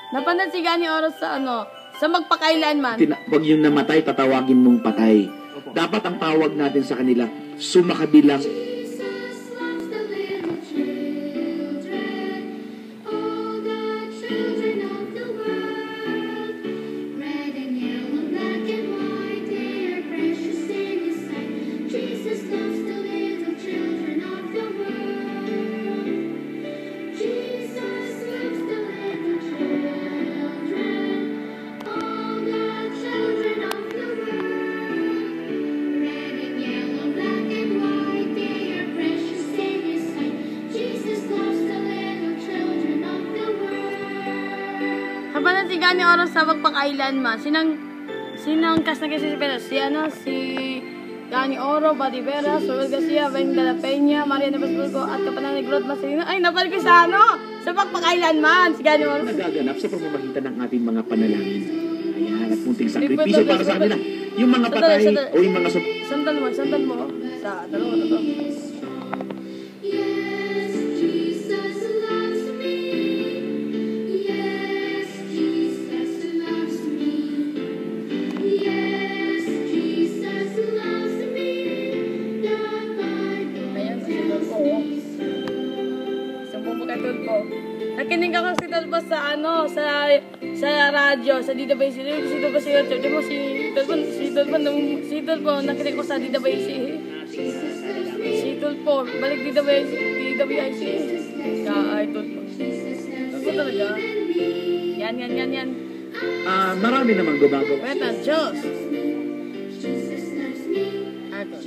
Napanood si Gani Oro sa sa magpakailanman. Wag yung namatay, tatawagin mong patay. Dapat ang tawag natin sa kanila, sumakabilang. Napanood si Gani Oro sa magpakailanman. Sinang cast na kasi si Gani Oro, Buddy Vera, Suel Garcia, Ben de la Peña, Mariana Basburgo, at Kapanan ni Grot Masalino. Ay, napanood ko sa sa magpakailanman, si Gani Oro. Nagaganap sa pamamagitan ng ating mga panalangin. Ayan, at munting sakripisyo para sa kanila. Yung mga patay o yung mga... Sandal mo. Sa dalawa na to. Nakinig ako si Tulpo sa sa radyo, sa DWC. Si Tulpo si Tulpo, nakinig ko sa DWC. Si Tulpo, balik DWC. Ay, Tulpo. Tulpo talaga. Yan. Marami namang gumagawa. Wait, Diyos. Ato.